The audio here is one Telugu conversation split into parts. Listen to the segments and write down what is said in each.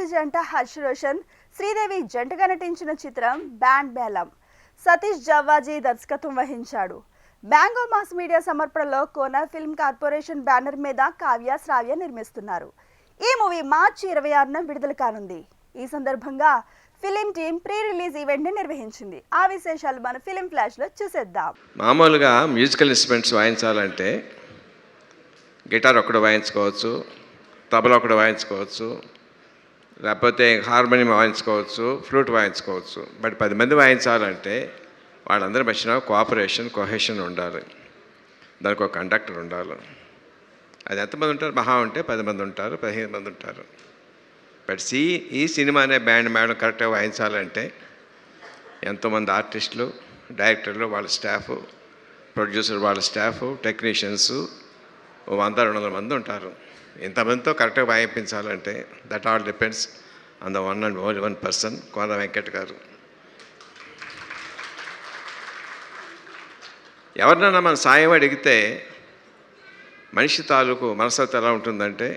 సాటి జంట హర్ష్ రోషన్, శ్రీదేవి జంటగా నటించిన చిత్రం బ్యాండ్ మేళం. సతీష్ జవ్వాజీ దర్శకత్వం వహించాడు. బ్యాంగో మాస్ మీడియా సమర్పణలో కోన ఫిల్మ్ కార్పొరేషన్ బ్యానర్ మీద కావ్య శ్రావ్య నిర్మిస్తున్నారు. ఈ మూవీ మార్చి 26న విడుదల కానుంది. ఈ సందర్భంగా film team pre release event ని నిర్వహించింది. ఆ విశేషాలు మన ఫిలిం ఫ్లాష్ లో చూసేద్దాం. మామూలుగా మ్యూజికల్ ఇన్స్ట్రుమెంట్స్ వాయించాలంటే గిటార్ ఒకటి వాయించుకోవచ్చు, తబలా ఒకటి వాయించుకోవచ్చు, లేకపోతే హార్మోనియం వాయించుకోవచ్చు, ఫ్లూట్ వాయించుకోవచ్చు. బట్ 10 మంది వాయించాలంటే వాళ్ళందరి మధ్యన కోఆపరేషన్, కొహెషన్ ఉండాలి. దానికి ఒక కండక్టర్ ఉండాలి. అది ఎంతమంది ఉంటారు? మహా ఉంటే 10 మంది ఉంటారు, 15 మంది ఉంటారు. బట్ ఈ సినిమానే బ్యాండ్ మేడం కరెక్ట్గా వాయించాలంటే ఎంతోమంది ఆర్టిస్టులు, డైరెక్టర్లు, వాళ్ళ స్టాఫ్, ప్రొడ్యూసర్ వాళ్ళ స్టాఫ్, టెక్నీషియన్స్ 100-200 మంది ఉంటారు. ఇంతమందితో కరెక్ట్గా వాయించాలంటే that all depends on the one and only one person, Kona Venkat గారు. ఎవరినైనా మన సాయం అడిగితే మనిషి తాలూకు మనస్తత్వం ఎలా ఉంటుందంటే,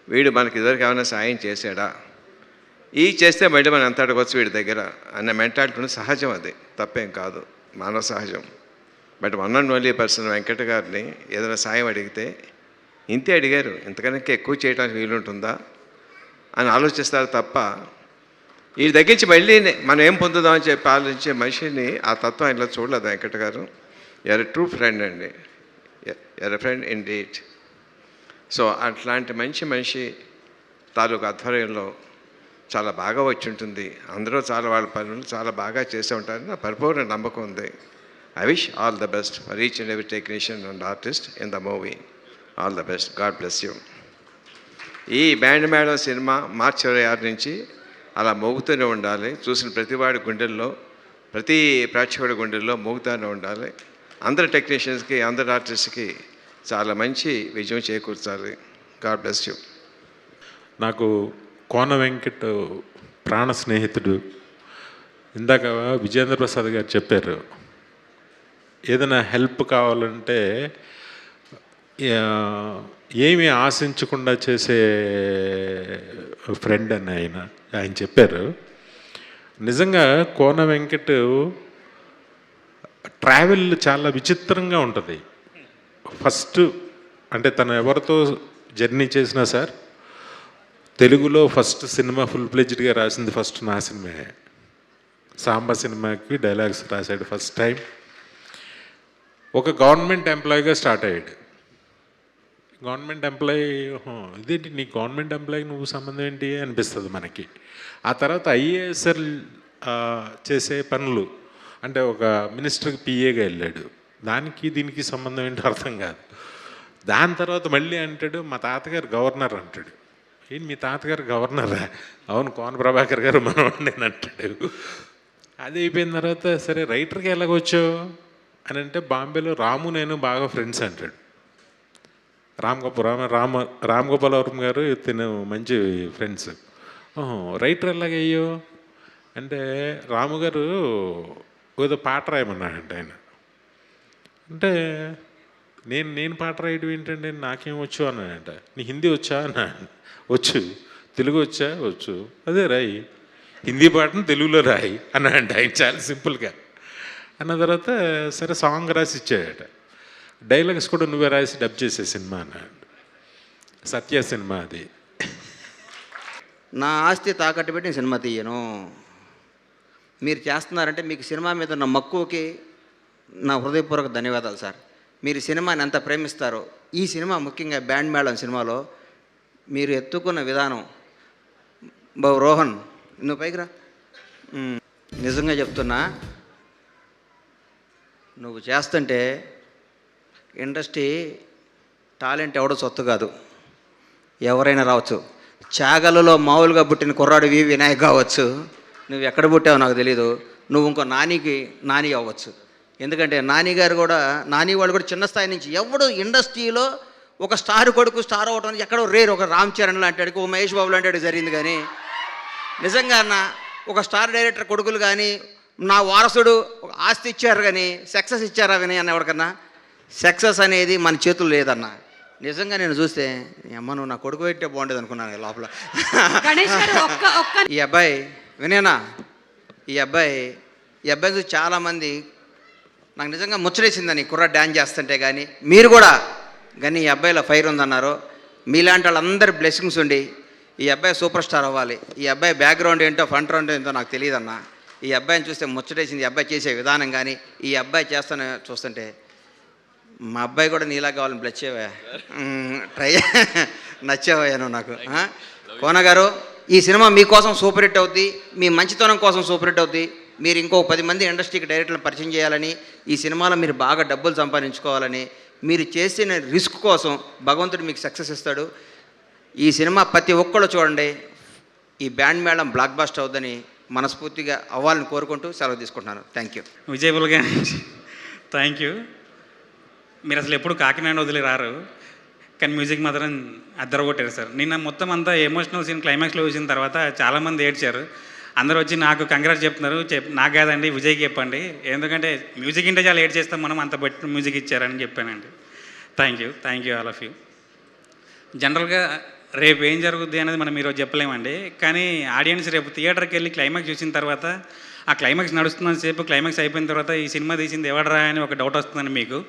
వీడు మనకి ఇద్దరికి ఏమైనా సాయం చేశాడా, ఈ చేస్తే మళ్ళీ మనం ఎంత అడగవచ్చు వీడి దగ్గర అన్న మెంటాలిటీ సహజం. అది తప్పేం కాదు, మానవ సహజం. But one and only person Venkata గారిని ఏదైనా సాయం అడిగితే ఇంతే అడిగారు, ఇంతకన్నా ఎక్కువ చేయడానికి వీలుంటుందా అని ఆలోచిస్తారు తప్ప ఈ దగ్గరించి మళ్ళీ మనం ఏం పొందుదామని చెప్పి ఆలోచించే మనిషిని ఆ తత్వం ఇలా చూడలేదు వెంకట గారు. ఎర్ ట్రూ ఫ్రెండ్ అండి, ఎర్ ఫ్రెండ్ ఇన్ డీట్. సో అట్లాంటి మంచి మనిషి తాలూకు ఆధ్వర్యంలో చాలా బాగా వచ్చి ఉంటుంది. అందరూ చాలా వాళ్ళ పనులు చాలా బాగా చేస్తూ ఉంటారని నా పరిపూర్ణ నమ్మకం ఉంది. I wish all the best for each and every technician and artist in the movie. All the best. God bless you. ఈ బ్యాండ్ మేళం సినిమా మార్చి 26 నుంచి అలా మోగుతూనే ఉండాలి. చూసిన ప్రతివాడి గుండెల్లో, ప్రతి ప్రేక్షకుడి గుండెల్లో మోగుతూనే ఉండాలి. అందరి టెక్నీషియన్స్కి, అందరి ఆర్టిస్ట్కి చాలా మంచి విజయం చేకూర్చాలి. God bless you. నాకు కోన వెంకట్ ప్రాణ స్నేహితుడు. ఇందాక విజేంద్ర ప్రసాద్ గారు చెప్పారు, ఏదైనా హెల్ప్ కావాలంటే ఏమీ ఆశించకుండా చేసే ఫ్రెండ్ అని ఆయన చెప్పారు. నిజంగా కోన వెంకట్ ట్రావెల్ చాలా విచిత్రంగా ఉంటుంది. ఫస్ట్ అంటే తను ఎవరితో జర్నీ చేసినా సార్, తెలుగులో ఫస్ట్ సినిమా ఫుల్ ప్లెజ్డ్గా రాసింది ఫస్ట్ నా సినిమా. సాంబా సినిమాకి డైలాగ్స్ రాశాడు ఫస్ట్ టైం. ఒక గవర్నమెంట్ ఎంప్లాయీగా స్టార్ట్ అయ్యాడు. గవర్నమెంట్ ఎంప్లాయీ, ఇదేంటి నీ గవర్నమెంట్ ఎంప్లాయీకి నువ్వు సంబంధం ఏంటి అనిపిస్తుంది మనకి. ఆ తర్వాత ఐఏఎస్ఆర్ చేసే పనులు అంటే ఒక మినిస్టర్కి పిఏగా వెళ్ళాడు. దానికి దీనికి సంబంధం ఏంటో అర్థం కాదు. దాని తర్వాత మళ్ళీ అంటాడు మా తాతగారు గవర్నర్ అంటాడు. ఏంటి మీ తాతగారు గవర్నరా? అవును, కోన ప్రభాకర్ గారు మనవాడిని నేను అంటాడు. అది అయిపోయిన తర్వాత సరే రైటర్కి ఎలాగొచ్చావు అని అంటే బాంబేలో రాము నేను బాగా ఫ్రెండ్స్ అంటాడు. రామ్ గోపాలవరం గారు తిను మంచి ఫ్రెండ్స్. రైటర్ ఎలాగయ్యో అంటే రాము గారు ఏదో పాట రాయమన్నాడంటే ఆయన. అంటే నేను పాట రాయడం ఏంటంటే నాకేం వచ్చు అన్నాడంట. నీ హిందీ వచ్చా అన్నా. వచ్చు. తెలుగు వచ్చా? వచ్చు. అదే రాయి, హిందీ పాటను తెలుగులో రాయి అన్నాడంట ఆయన చాలా సింపుల్గా. అన్న తర్వాత సరే సాంగ్ రాసి ఇచ్చాడట. డైలాగ్స్ కూడా నువ్వే రాసి డబ్ చేసే సినిమా అన్నాడు. సత్య సినిమా అది. నా ఆస్తి తాకట్టు పెట్టి నేను సినిమా తీయను. మీరు చేస్తున్నారంటే మీకు సినిమా మీద ఉన్న మక్కువకి నా హృదయపూర్వక ధన్యవాదాలు సార్. మీరు సినిమాని ఎంత ప్రేమిస్తారో, ఈ సినిమా ముఖ్యంగా బ్యాండ్ మేళం సినిమాలో మీరు ఎత్తుకున్న విధానం. బాబు రోహన్ నువ్వు పైకి రా. నిజంగా చెప్తున్నా, నువ్వు చేస్తుంటే ఇండస్ట్రీ టాలెంట్ ఎవడో సొత్తు కాదు, ఎవరైనా రావచ్చు. చాగలలో మామూలుగా పుట్టిన కుర్రాడు వినాయక్ కావచ్చు. నువ్వు ఎక్కడ పుట్టావో నాకు తెలీదు. నువ్వు ఇంకో నాని అవ్వచ్చు. ఎందుకంటే నాని వాళ్ళు కూడా చిన్న స్థాయి నుంచి ఎవడు ఇండస్ట్రీలో ఒక స్టార్ కొడుకు స్టార్ అవ్వడం ఎక్కడో రేరు. ఒక రామ్ చరణ్ లాంటి, ఒక మహేష్ బాబు లాంటి జరిగింది. కానీ నిజంగా ఒక స్టార్ డైరెక్టర్ కొడుకులు కానీ నా వారసుడు ఆస్తి ఇచ్చారు కానీ సక్సెస్ ఇచ్చారా కానీ అన్న ఎవరికన్నా సక్సెస్ అనేది మన చేతులు లేదన్న. నిజంగా నేను చూస్తే అమ్మ నువ్వు నా కొడుకు పెట్టే బాగుండేది అనుకున్నాను లోపల. గణేష్ గారు ఒక్క ఈ అబ్బాయి వినేనా, ఈ అబ్బాయి చూసి చాలామంది నాకు నిజంగా ముచ్చటేసిందని కుర్ర డ్యాన్స్ చేస్తుంటే. కానీ మీరు కూడా కానీ ఈ అబ్బాయిలో ఫైర్ ఉందన్నారు. మీలాంటి వాళ్ళందరి బ్లెస్సింగ్స్ ఉండి ఈ అబ్బాయి సూపర్ స్టార్ అవ్వాలి. ఈ అబ్బాయి బ్యాక్గ్రౌండ్ ఏంటో ఫ్రంట్ రౌండ్ ఏంటో నాకు తెలియదన్నా. ఈ అబ్బాయిని చూస్తే ముచ్చటేసింది. ఈ అబ్బాయి చేసే విధానం కానీ ఈ అబ్బాయి చేస్తానే చూస్తుంటే మా అబ్బాయి కూడా నీలా కావాలని బ్లెచ్చేవా ట్రై నచ్చేవయ్యా నువ్వు నాకు. కోన గారు ఈ సినిమా మీకోసం సూపర్ హిట్ అవుద్ది, మీ మంచితనం కోసం సూపర్ హిట్ అవుద్ది. మీరు ఇంకో 10 మంది ఇండస్ట్రీకి డైరెక్టర్లను పరిచయం చేయాలని, ఈ సినిమాలో మీరు బాగా డబ్బులు సంపాదించుకోవాలని, మీరు చేసిన రిస్క్ కోసం భగవంతుడు మీకు సక్సెస్ ఇస్తాడు. ఈ సినిమా ప్రతి ఒక్కళ్ళు చూడండి. ఈ బ్యాండ్ మేళం బ్లాక్ బాస్టర్ అవుద్దని మనస్ఫూర్తిగా అవ్వాలని కోరుకుంటూ సెలవు తీసుకుంటున్నాను. Thank you. విజయబుల్ గణేష్, థ్యాంక్ యూ. మీరు అసలు ఎప్పుడు కాకినాడ వదిలి రారు, కానీ మ్యూజిక్ మాత్రం అద్దరగొట్టారు సార్. నిన్న మొత్తం అంతా ఎమోషనల్ సీన్ క్లైమాక్స్లో చూసిన తర్వాత చాలామంది ఏడ్చారు. అందరూ వచ్చి నాకు కంగ్రాట్స్ చెప్తున్నారు. నాకు కాదండి విజయ్కి చెప్పండి, ఎందుకంటే మ్యూజిక్ ఇంటే చాలా ఏడ్ చేస్తాం మనం, అంత బట్టి మ్యూజిక్ ఇచ్చారని చెప్పానండి. Thank you all of you. జనరల్గా రేపు ఏం జరుగుద్ది అనేది మనం ఈరోజు చెప్పలేమండి, కానీ ఆడియన్స్ రేపు థియేటర్కి వెళ్ళి క్లైమాక్స్ చూసిన తర్వాత ఆ క్లైమాక్స్ నడుస్తున్నంత సేపు క్లైమాక్స్ అయిపోయిన తర్వాత ఈ సినిమా తీసింది ఎవడరా అని ఒక డౌట్ వస్తుందండి మీకు.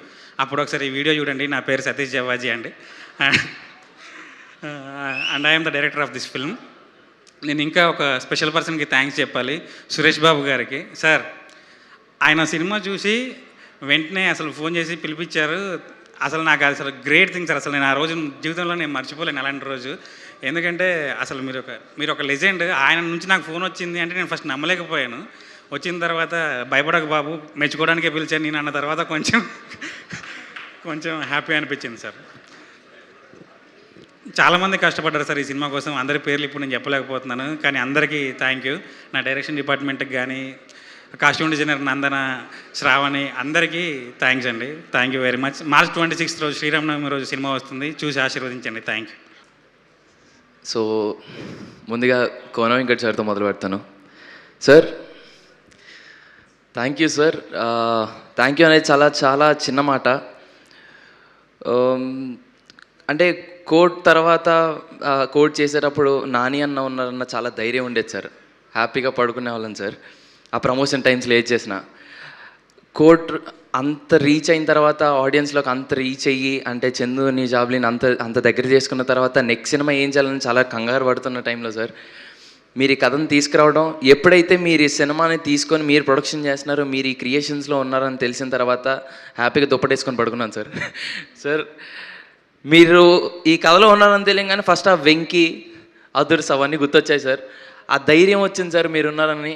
అప్పుడు ఒకసారి ఈ వీడియో చూడండి. నా పేరు సతీష్ జవ్వాజీ అండి, and I'm the director of this film. నేను ఇంకా ఒక స్పెషల్ పర్సన్కి థ్యాంక్స్ చెప్పాలి, సురేష్ బాబు గారికి. సార్ ఆయన సినిమా చూసి వెంటనే అసలు ఫోన్ చేసి పిలిపించారు. అసలు నాకు అసలు గ్రేట్ థింగ్ సార్. అసలు నేను ఆ రోజు జీవితంలో నేను మర్చిపోలేను అలాంటి రోజు. ఎందుకంటే అసలు మీరు ఒక లెజెండ్. ఆయన నుంచి నాకు ఫోన్ వచ్చింది అంటే నేను ఫస్ట్ నమ్మలేకపోయాను. వచ్చిన తర్వాత భయపడక బాబు, మెచ్చుకోవడానికే పిలిచాను నేను అన్న తర్వాత కొంచెం హ్యాపీ అనిపించింది సార్. చాలామంది కష్టపడ్డారు సార్ ఈ సినిమా కోసం. అందరి పేర్లు ఇప్పుడు నేను చెప్పలేకపోతున్నాను, కానీ అందరికీ థ్యాంక్ యూ. నా డైరెక్షన్ డిపార్ట్మెంట్కి కానీ, కాస్ట్యూమ్ డిజైనర్ నందన, శ్రావణి, అందరికీ థ్యాంక్స్ అండి. Thank you very much. March 26 రోజు శ్రీరామనవమి రోజు సినిమా వస్తుంది, చూసి ఆశీర్వదించండి. Thank you. సో ముందుగా కోన వెంకట్ సార్తో మొదలు పెడతాను. Sir thank you sir. Thank you అనేది చాలా చాలా చిన్న మాట. అంటే కోడ్ తర్వాత కోడ్ చేసేటప్పుడు నాని అన్న ఉన్నారన్న చాలా ధైర్యం ఉండేది సార్. హ్యాపీగా పడుకునే వాళ్ళం సార్. ఆ ప్రమోషన్ టైమ్స్లో ఏది చేసిన కోడ్ అంత రీచ్ అయిన తర్వాత, ఆడియన్స్లోకి అంత రీచ్ అయ్యి, అంటే చందుని జాబ్లీని అంత దగ్గర చేసుకున్న తర్వాత నెక్స్ట్ సినిమా ఏం చేయాలని చాలా కంగారు పడుతున్న టైంలో సార్ మీరు ఈ కథను తీసుకురావడం, ఎప్పుడైతే మీరు ఈ సినిమాని తీసుకొని మీరు ప్రొడక్షన్ చేస్తున్నారు, మీరు ఈ క్రియేషన్స్లో ఉన్నారని తెలిసిన తర్వాత హ్యాపీగా దుప్పటేసుకొని పడుకున్నాను సార్. సార్ మీరు ఈ కథలో ఉన్నారని తెలియగానే ఫస్ట్ ఆ వెంకీ, అదుర్స్ అవన్నీ గుర్తొచ్చాయి సార్. ఆ ధైర్యం వచ్చింది సార్, మీరున్నారని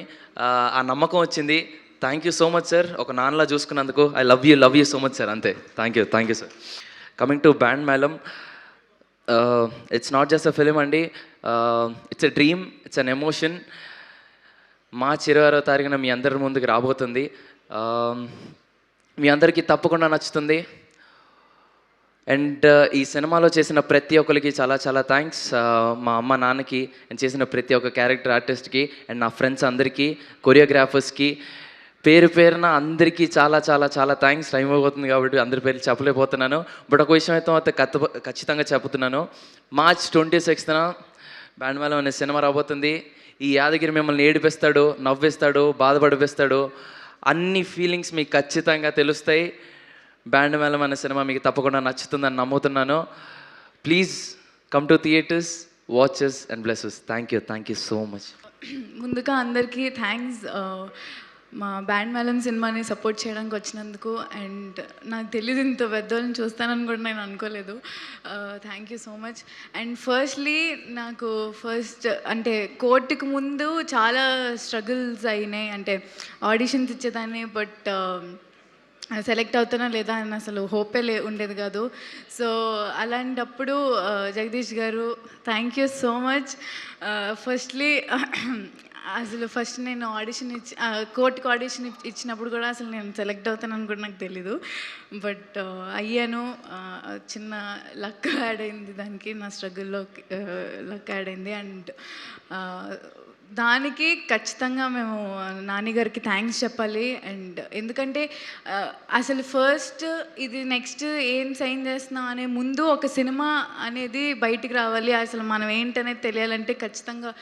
ఆ నమ్మకం వచ్చింది. Thank you so much sir. ఒక నాన్నలా చూసుకున్నందుకు I love you so much sir. అంతే. Thank you sir. Coming to Band Melam, it's not just a film అండి, it's a dream, it's an emotion. March 26వ తారీఖున మీ అందరి ముందుకు రాబోతుంది. మీ అందరికీ తప్పకుండా నచ్చుతుంది. అండ్ ఈ సినిమాలో చేసిన ప్రతి ఒక్కరికి చాలా చాలా థ్యాంక్స్. మా అమ్మ నాన్నకి, అండ్ చేసిన ప్రతి ఒక్క క్యారెక్టర్ ఆర్టిస్ట్కి, అండ్ నా ఫ్రెండ్స్ అందరికీ, కొరియోగ్రాఫర్స్కి, పేరున అందరికీ చాలా చాలా చాలా థ్యాంక్స్. టైం అయిపోతుంది కాబట్టి అందరి పేర్లు చెప్పలేకపోతున్నాను. బట్ ఒక విషయం అయితే ఖచ్చితంగా చెప్తున్నాను. మార్చ్ 26న బ్యాండ్ మేళం అనే సినిమా రాబోతుంది. ఈ యాదగిరి మిమ్మల్ని ఏడిపిస్తాడు, నవ్విస్తాడు, బాధపడిపిస్తాడు. అన్ని ఫీలింగ్స్ మీకు ఖచ్చితంగా తెలుస్తాయి. బ్యాండ్ మేళం అనే సినిమా మీకు తప్పకుండా నచ్చుతుందని నమ్ముతున్నాను. Please come to theatres, watches and blesses. Thank you so much. ముందుగా అందరికీ థ్యాంక్స్ మా బ్యాండ్ మేళం సినిమాని సపోర్ట్ చేయడానికి వచ్చినందుకు. అండ్ నాకు తెలియదు ఇంత పెద్దోళ్ళని చూస్తానని కూడా నేను అనుకోలేదు. Thank you so much. And firstly నాకు అంటే కోర్టుకు ముందు చాలా స్ట్రగుల్స్ అయినాయి. అంటే ఆడిషన్స్ ఇచ్చేదాన్ని, బట్ సెలెక్ట్ అవుతానా లేదా అని అసలు హోపే ఉండేది కాదు. సో అలాంటప్పుడు జగదీష్ గారు thank you so much. Firstly అసలు ఫస్ట్ నేను ఆడిషన్ కోర్టుకి ఆడిషన్ ఇచ్చినప్పుడు కూడా అసలు నేను సెలెక్ట్ అవుతానని కూడా నాకు తెలీదు. బట్ అయ్యాను. చిన్న లక్ యాడ్ అయింది దానికి, నా స్ట్రగుల్లో లక్ యాడ్ అయింది. అండ్ దానికి ఖచ్చితంగా మేము నాని గారికి థ్యాంక్స్ చెప్పాలి. అండ్ ఎందుకంటే అసలు ఫస్ట్ ఇది నెక్స్ట్ ఏం సైన్ చేస్తున్నాం అనే ముందు ఒక సినిమా అనేది బయటికి రావాలి, అసలు మనం ఏంటనేది తెలియాలంటే ఖచ్చితంగా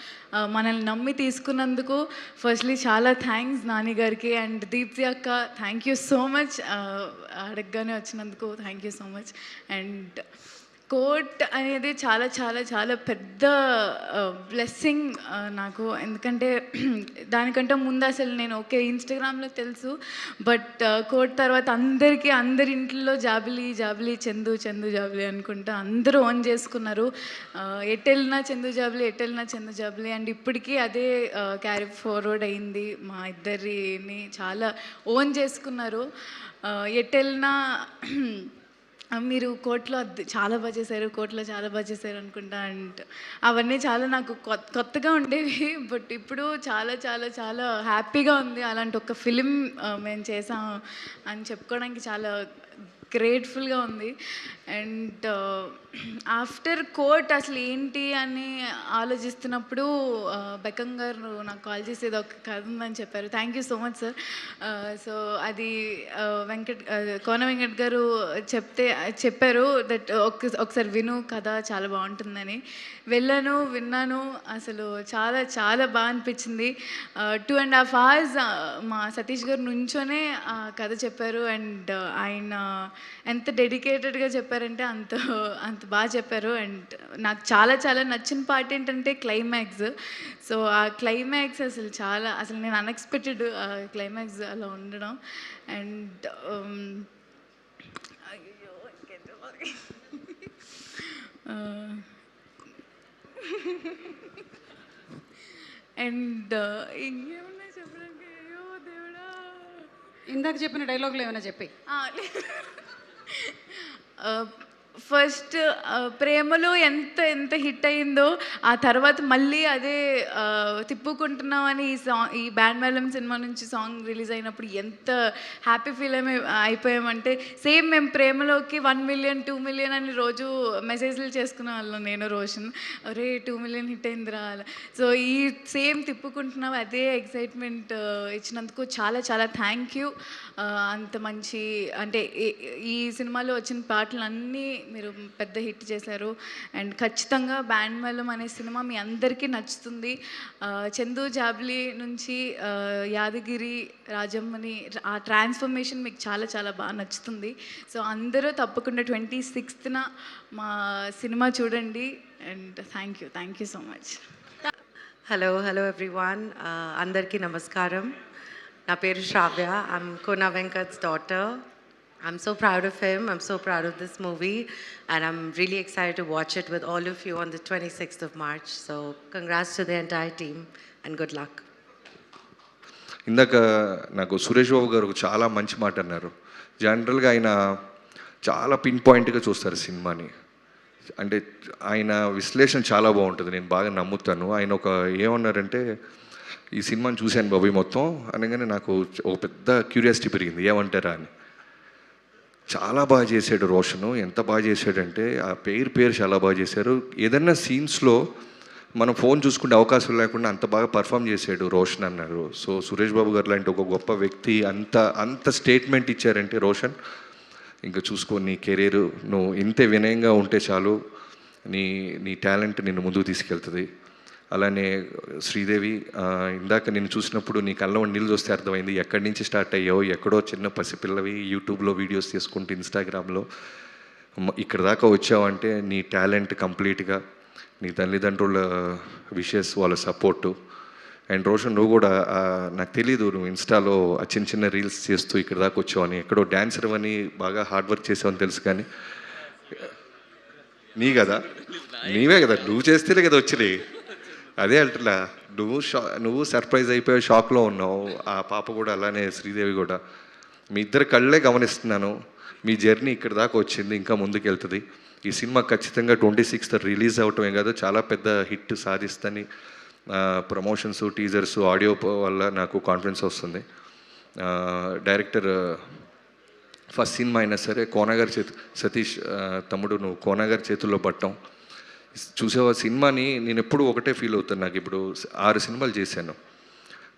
మనల్ని నమ్మి తీసుకున్నందుకు ఫస్ట్లీ చాలా థ్యాంక్స్ నాని గారికి. అండ్ దీప్తి అక్క, థ్యాంక్ యూ సో మచ్, అడగగానే వచ్చినందుకు thank you so much. And court అనేది చాలా చాలా చాలా పెద్ద బ్లెస్సింగ్ నాకు. ఎందుకంటే దానికంటే ముందు అసలు నేను ఓకే ఇన్స్టాగ్రామ్లో తెలుసు, బట్ కోర్ట్ తర్వాత అందరి ఇంట్లో జాబిలి జాబిలి చందు చందు జాబిలి అనుకుంటా అందరూ ఓన్ చేసుకున్నారు. ఎటెళ్ళినా చందు జాబిలి, ఎటెళ్ళినా చందు జాబిలి. అండ్ ఇప్పటికీ అదే క్యారీ ఫార్వర్డ్ అయింది. మా ఇద్దరిని చాలా ఓన్ చేసుకున్నారు. ఎటెళ్ళినా మీరు కోర్టులో చాలా బాగా చేశారు, కోర్టులో చాలా బాగా చేశారు అనుకుంటా. అండ్ అవన్నీ చాలా నాకు కొత్తగా ఉండేవి, బట్ ఇప్పుడు చాలా చాలా చాలా హ్యాపీగా ఉంది. అలాంటి ఒక ఫిలిం మేము చేసాం అని చెప్పుకోవడానికి చాలా గ్రేట్ఫుల్గా ఉంది. అండ్ ఆఫ్టర్ కోర్ట్ అసలు ఏంటి అని ఆలోచిస్తున్నప్పుడు బెక్కం గారు నాకు కాల్ చేసేది ఒక కథ ఉందని చెప్పారు. Thank you so much sir. So అది కోన వెంకట్ గారు చెప్పారు దట్ ఒకసారి విను కథ చాలా బాగుంటుందని. వెళ్ళాను, విన్నాను, అసలు చాలా చాలా బాగా అనిపించింది. 2.5 hours మా సతీష్ గారు నుంచోనే ఆ కథ చెప్పారు. అండ్ ఆయన ఎంత డెడికేటెడ్గా చెప్పారంటే అంత బాగా చెప్పారు. అండ్ నాకు చాలా చాలా నచ్చిన పార్ట్ ఏంటంటే క్లైమాక్స్. సో ఆ క్లైమాక్స్ అసలు నేను అన్ఎక్స్పెక్టెడ్ క్లైమాక్స్ అలా ఉండడం. అండ్ అయ్యో అండ్ ఇంకేమన్నా చెప్పడానికి, అయ్యో దేవుడా, ఇందాక చెప్పిన డైలాగులు ఏమైనా చెప్పి. ఫస్ట్ ప్రేమలో ఎంత ఎంత హిట్ అయిందో ఆ తర్వాత మళ్ళీ అదే తిప్పుకుంటున్నామని ఈ బ్యాండ్ మేళం సినిమా నుంచి సాంగ్ రిలీజ్ అయినప్పుడు ఎంత హ్యాపీ ఫీల్ అయిపోయామంటే సేమ్ మేము ప్రేమలోకి 1 million 2 million అని రోజు మెసేజ్లు చేసుకునే వాళ్ళం, నేను రోషన్. అరే 2 million హిట్ అయిందిరా. సో ఈ సేమ్ తిప్పుకుంటున్నాం అదే ఎక్సైట్మెంట్ ఇచ్చినందుకు చాలా చాలా థ్యాంక్ యూ. అంత మంచి అంటే ఈ సినిమాలో వచ్చిన పాటలన్నీ మీరు పెద్ద హిట్ చేశారు. అండ్ ఖచ్చితంగా బ్యాండ్ మేళం అనే సినిమా మీ అందరికీ నచ్చుతుంది. చందు జాబ్లీ నుంచి యాదగిరి రాజమ్మని ఆ ట్రాన్స్ఫర్మేషన్ మీకు చాలా చాలా బాగా నచ్చుతుంది. సో అందరూ తప్పకుండా 26th మా సినిమా చూడండి. And thank you so much. Hello everyone, అందరికీ నమస్కారం. నా పేరు Shravya. I'm Kona Venkat's daughter. I'm so proud of him. I'm so proud of this movie. And I'm really excited to watch it with all of you on the 26th of March. So congrats to the entire team and good luck. ఇందాక నాకు సురేష్ బాబు గారు చాలా మంచి మాట అన్నారు. జనరల్గా ఆయన చాలా పిన్ పాయింట్గా చూస్తారు సినిమాని. అంటే ఆయన విశ్లేషణ చాలా బాగుంటుంది, నేను బాగా నమ్ముతాను. ఆయన ఏమన్నారంటే ఈ సినిమాని చూశాను బాబు మొత్తం అనగానే నాకు ఒక పెద్ద క్యూరియాసిటీ పెరిగింది, ఏమంటారా అని. చాలా బాగా చేశాడు రోషను. ఎంత బాగా చేశాడంటే ఆ పేరు చాలా బాగా చేశారు. ఏదన్నా సీన్స్లో మనం ఫోన్ చూసుకుంటే అవకాశం లేకుండా అంత బాగా పర్ఫామ్ చేశాడు రోషన్ అన్నారు. సో సురేష్ బాబు గారు లాంటి ఒక గొప్ప వ్యక్తి అంత స్టేట్మెంట్ ఇచ్చారంటే రోషన్ ఇంకా చూసుకో, నీ కెరీర్ నువ్వు ఇంతే వినయంగా ఉంటే చాలు, నీ టాలెంట్ నిన్ను ముందుకు తీసుకెళ్తుంది. అలానే శ్రీదేవి, ఇందాక నేను చూసినప్పుడు నీ కళ్ళ నీళ్ళు చూస్తే అర్థమైంది ఎక్కడి నుంచి స్టార్ట్ అయ్యావు. ఎక్కడో చిన్న పసిపిల్లవి యూట్యూబ్లో వీడియోస్ చేసుకుంటూ ఇన్స్టాగ్రామ్లో ఇక్కడ దాకా వచ్చావంటే నీ టాలెంట్ కంప్లీట్గా నీ తల్లిదండ్రుల విషెస్, వాళ్ళ సపోర్టు. అండ్ రోషన్ నువ్వు కూడా నాకు తెలీదు నువ్వు ఇన్స్టాలో చిన్న రీల్స్ చేస్తూ ఇక్కడ దాకా వచ్చావని, ఎక్కడో డాన్సర్ అని బాగా హార్డ్ వర్క్ చేసావని తెలుసు. కానీ నీవే కదా నువ్వు చేస్తేనే కదా వచ్చినాయి. అదే అంటున్నా, నువ్వు సర్ప్రైజ్ అయిపోయి షాక్లో ఉన్నావు. ఆ పాప కూడా అలానే, శ్రీదేవి కూడా. మీ ఇద్దరు కళ్ళే గమనిస్తున్నాను. మీ జర్నీ ఇక్కడ దాకా వచ్చింది, ఇంకా ముందుకు వెళ్తుంది. ఈ సినిమా ఖచ్చితంగా 26th రిలీజ్ అవటమే కాదు చాలా పెద్ద హిట్ సాధిస్తని ప్రమోషన్స్, టీజర్స్, ఆడియో వల్ల నాకు కాన్ఫిడెన్స్ వస్తుంది. డైరెక్టర్ ఫస్ట్ సినిమా అయినా సరే కోనగారి సతీష్ తమ్ముడు నువ్వు కోనగారి చేతుల్లో పట్టం చూసేవా సినిమాని నేను ఎప్పుడు ఒకటే ఫీల్ అవుతాను. నాకు ఇప్పుడు 6 సినిమాలు చేశాను.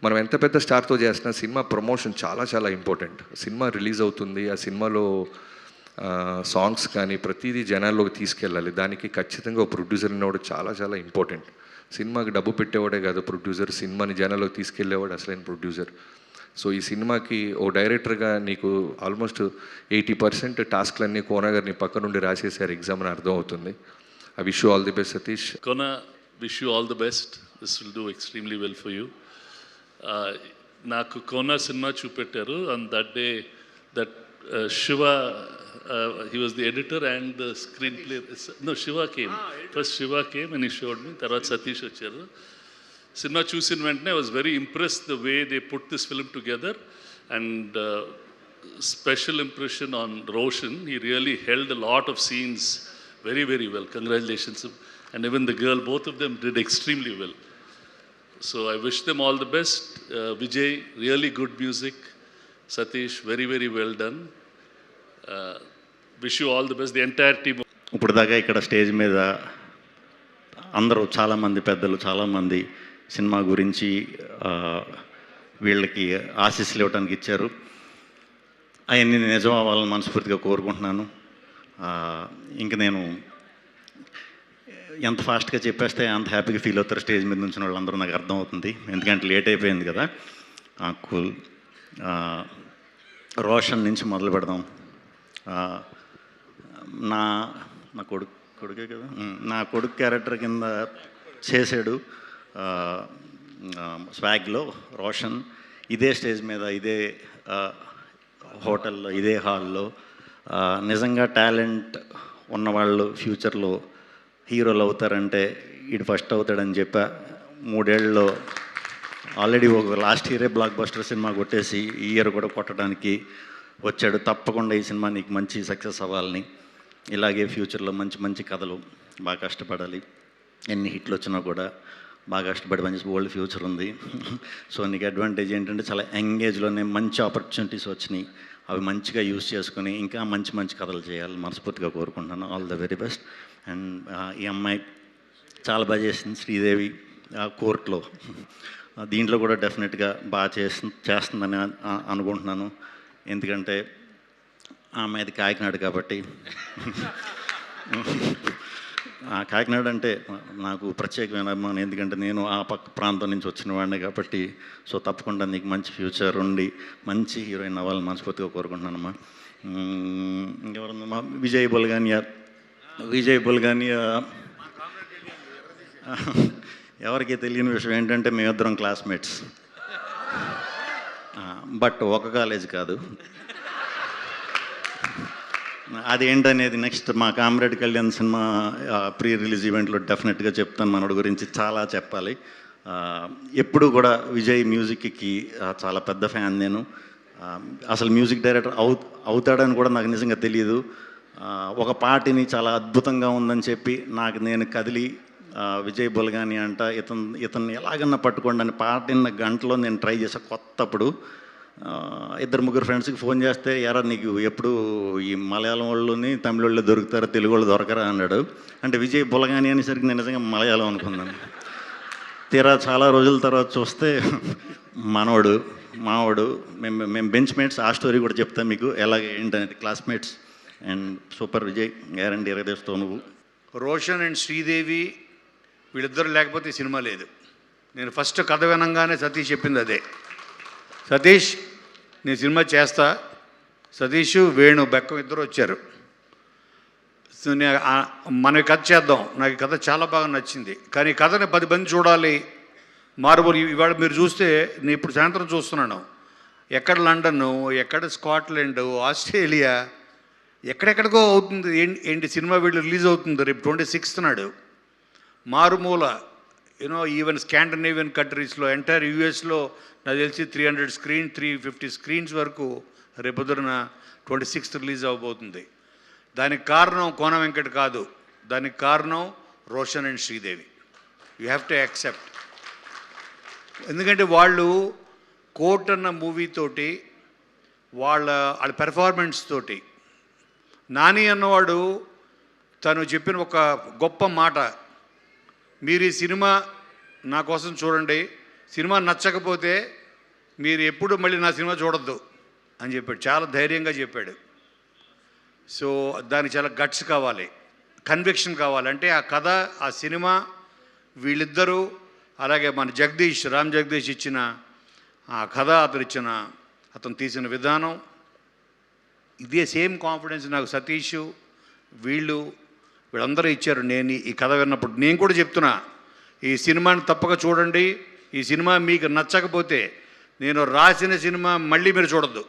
మనం ఎంత పెద్ద స్టార్తో చేసినా సినిమా ప్రమోషన్ చాలా చాలా ఇంపార్టెంట్. సినిమా రిలీజ్ అవుతుంది, ఆ సినిమాలో సాంగ్స్ కానీ ప్రతిదీ జనాల్లోకి తీసుకెళ్ళాలి. దానికి ఖచ్చితంగా ఒక ప్రొడ్యూసర్ అనేవాడు చాలా చాలా ఇంపార్టెంట్. సినిమాకి డబ్బు పెట్టేవాడే కాదు ప్రొడ్యూసర్, సినిమాని జనాల్లోకి తీసుకెళ్ళేవాడు అసలైన ప్రొడ్యూసర్. సో ఈ సినిమాకి ఓ డైరెక్టర్గా నీకు ఆల్మోస్ట్ 80% టాస్క్లన్నీ కోనగారిని పక్క నుండి రాసేసారు ఎగ్జామ్ అని అర్థం అవుతుంది. I wish you all the best, Satish. Kona, wish you all the best. This will do extremely well for you. Naku Kona cinema chupettaru on that day that Shiva, he was the editor and the screenplay. No, Shiva came. First Shiva came and he showed me. Tarvat Satish vacharu. Cinema chusin ventane I was very impressed the way they put this film together, and special impression on Roshan. He really held a lot of scenes very, very well. Congratulations. And even the girl, both of them did extremely well. So I wish them all the best. Vijay, really good music. Satish, very, very well done. Wish you all the best, the entire team. ఇప్పుడు దాకా ఇక్కడ స్టేజ్ మీద అందరూ చాలామంది పెద్దలు చాలామంది సినిమా గురించి వీళ్ళకి ఆశీస్సులు ఇవ్వడానికి ఇచ్చారు. అవన్నీ నిజం అవ్వాలని మనస్ఫూర్తిగా కోరుకుంటున్నాను. ఇంక నేను ఎంత ఫాస్ట్గా చెప్పేస్తే అంత హ్యాపీగా ఫీల్ అవుతారు స్టేజ్ మీద నుంచి వాళ్ళందరూ, నాకు అర్థమవుతుంది. ఎందుకంటే లేట్ అయిపోయింది కదా. కూల్. రోషన్ నుంచి మొదలు పెడదాం. నా కొడుకే కదా, నా కొడుకు క్యారెక్టర్ కింద చేశాడు స్వాగ్లో రోషన్. ఇదే స్టేజ్ మీద, ఇదే హోటల్లో, ఇదే హాల్లో నిజంగా టాలెంట్ ఉన్నవాళ్ళు ఫ్యూచర్లో హీరోలు అవుతారంటే ఇటు ఫస్ట్ అవుతాడని చెప్పా. 3 ఏళ్ళలో ఆల్రెడీ ఒక లాస్ట్ ఇయరే బ్లాక్ బస్టర్ సినిమా కొట్టేసి ఈ ఇయర్ కూడా కొట్టడానికి వచ్చాడు. తప్పకుండా ఈ సినిమా నీకు మంచి సక్సెస్ అవ్వాలని, ఇలాగే ఫ్యూచర్లో మంచి మంచి కథలు, బాగా కష్టపడాలి. ఎన్ని హిట్లు వచ్చినా కూడా బాగా కష్టపడి మంచి ఓల్డ్ ఫ్యూచర్ ఉంది. సో నీకు అడ్వాంటేజ్ ఏంటంటే చాలా యంగ్ ఏజ్లోనే మంచి ఆపర్చునిటీస్ వచ్చినాయి. అవి మంచిగా యూజ్ చేసుకుని ఇంకా మంచి మంచి కథలు చేయాలని మనస్ఫూర్తిగా కోరుకుంటున్నాను. All the very best. And ఈ అమ్మాయి చాలా బాగా చేసింది, శ్రీదేవి కోర్టులో. దీంట్లో కూడా డెఫినెట్గా బాగా చేస్తుందని అనుకుంటున్నాను. ఎందుకంటే ఆమె అది కాకినాడ కాబట్టి. కాకినాడ అంటే నాకు ప్రత్యేకమైన అభిమానం. ఎందుకంటే నేను ఆ పక్క ప్రాంతం నుంచి వచ్చిన వాడిని కాబట్టి. సో తప్పకుండా నీకు మంచి ఫ్యూచర్ ఉండి మంచి హీరోయిన్ అవ్వాలని మనస్ఫూర్తిగా కోరుకుంటున్నానమ్మా. ఇంకెవరమ్మా? విజయ్ బుల్గానియా ఎవరికి తెలియని విషయం ఏంటంటే మేమిద్దరం క్లాస్మేట్స్, బట్ ఒక కాలేజ్ కాదు. అదేంటనేది నెక్స్ట్ మా comrade Kalyan cinema pre release ఈవెంట్లో డెఫినెట్గా చెప్తాను. మనోడి గురించి చాలా చెప్పాలి. ఎప్పుడు కూడా విజయ్ మ్యూజిక్కి చాలా పెద్ద ఫ్యాన్ నేను. అసలు మ్యూజిక్ డైరెక్టర్ అవుతాడని కూడా నాకు నిజంగా తెలియదు. ఒక పాటని చాలా అద్భుతంగా ఉందని చెప్పి నేను కదిలి విజయ్ బుల్గాని అంట ఇతన్ని ఎలాగన్నా పట్టుకోండి అని పాటిన గంటలో నేను ట్రై చేసా. కొత్తప్పుడు 2-3 ఫ్రెండ్స్కి ఫోన్ చేస్తే ఎరా నీకు ఎప్పుడు ఈ మలయాళం వాళ్ళని తమిళ వాళ్ళు దొరుకుతారా, తెలుగు వాళ్ళు దొరకరా అన్నాడు. అంటే విజయ్ బుల్గాని అనేసరికి నేను నిజంగా మలయాళం అనుకున్నాను. తీరా చాలా రోజుల తర్వాత చూస్తే మావాడు మేము బెంచ్ మేట్స్. ఆ స్టోరీ కూడా చెప్తాను మీకు ఎలాగ ఏంటనేది. Classmates and super Vijay, guarantee ఎరగదేస్తావు నువ్వు. రోషన్ అండ్ శ్రీదేవి వీళ్ళిద్దరు లేకపోతే ఈ సినిమా లేదు. నేను ఫస్ట్ కథ వినంగానే సతీష్ చెప్పింది అదే. సతీష్ నేను సినిమా చేస్తా. సతీష్, వేణు, బెక్కం ఇద్దరు వచ్చారు. మనం కథ చేద్దాం. నాకు ఈ కథ చాలా బాగా నచ్చింది, కానీ ఈ కథని 10 మంది చూడాలి. మారుమూలు ఇవాళ మీరు చూస్తే నేను ఇప్పుడు సాయంత్రం చూస్తున్నాను. ఎక్కడ లండన్, ఎక్కడ స్కాట్లాండ్, ఆస్ట్రేలియా, ఎక్కడెక్కడికో అవుతుంది. ఏంటి సినిమా వీళ్ళు రిలీజ్ అవుతుంది రేపు 26th నాడు. మారుమూల ఈవెన్ స్కాండినేవియన్ కంట్రీస్లో, ఎంటైర్ యూఎస్లో నాకు తెలిసి 300 స్క్రీన్ 350 స్క్రీన్స్ వరకు రేపొద్దున 26th రిలీజ్ అవ్వబోతుంది. దానికి కారణం కోన వెంకట్ కాదు, దానికి కారణం Roshan and Sridevi. You have to accept. ఎందుకంటే వాళ్ళు కోర్ట్ అన్న మూవీతోటి వాళ్ళ పెర్ఫార్మెన్స్ తోటి నాని అన్నవాడు తను చెప్పిన ఒక గొప్ప మాట, మీరు ఈ సినిమా నా కోసం చూడండి, సినిమా నచ్చకపోతే మీరు ఎప్పుడు మళ్ళీ నా సినిమా చూడొద్దు అని చెప్పాడు. చాలా ధైర్యంగా చెప్పాడు. సో దానికి చాలా గట్స్ కావాలి, కన్విక్షన్ కావాలి. అంటే ఆ కథ, ఆ సినిమా, వీళ్ళిద్దరూ, అలాగే మన రామ్ జగదీష్ ఇచ్చిన ఆ కథ, అతను తీసిన విధానం, ఇదే సేమ్ కాన్ఫిడెన్స్ నాకు సతీష్ వీళ్ళందరూ ఇచ్చారు. నేను ఈ కథ విన్నప్పుడు నేను కూడా చెప్తున్నా, ఈ సినిమాని తప్పక చూడండి. ఈ సినిమా మీకు నచ్చకపోతే నేను రాసిన సినిమా మళ్ళీ మీరు చూడొద్దు.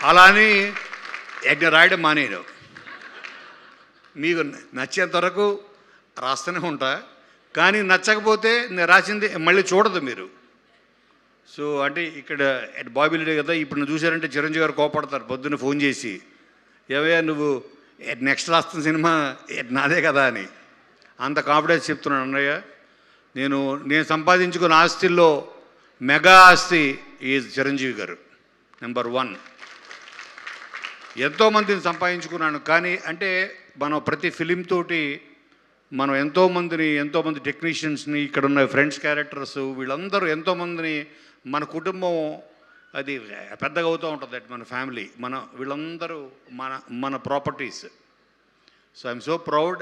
అలా అని రాయడం మానేను. మీకు నచ్చేంత వరకు రాస్తూనే ఉంటా, కానీ నచ్చకపోతే నేను రాసింది మళ్ళీ చూడదు మీరు. సో అంటే ఇక్కడ బాబీలుడే కదా, ఇప్పుడు నువ్వు చూసారంటే చిరంజీవి గారు కోపడతారు, పొద్దున్న ఫోన్ చేసి, ఏవయ్యా నువ్వు నెక్స్ట్ రాస్తున్న సినిమా నాదే కదా అని. అంత కాన్ఫిడెన్స్ చెప్తున్నాను అన్నయ్య. నేను సంపాదించుకున్న ఆస్తుల్లో మెగా ఆస్తి ఈజ్ చిరంజీవి గారు, నెంబర్ 1. ఎంతోమందిని సంపాదించుకున్నాను, కానీ అంటే మనం ప్రతి ఫిలిం తోటి మనం ఎంతోమంది టెక్నీషియన్స్ని, ఇక్కడ ఉన్న ఫ్రెండ్స్ క్యారెక్టర్స్, వీళ్ళందరూ ఎంతోమందిని, మన కుటుంబం అది పెద్దగా అవుతూ ఉంటుంది. మన ఫ్యామిలీ, వీళ్ళందరూ మన properties. So I'm so proud.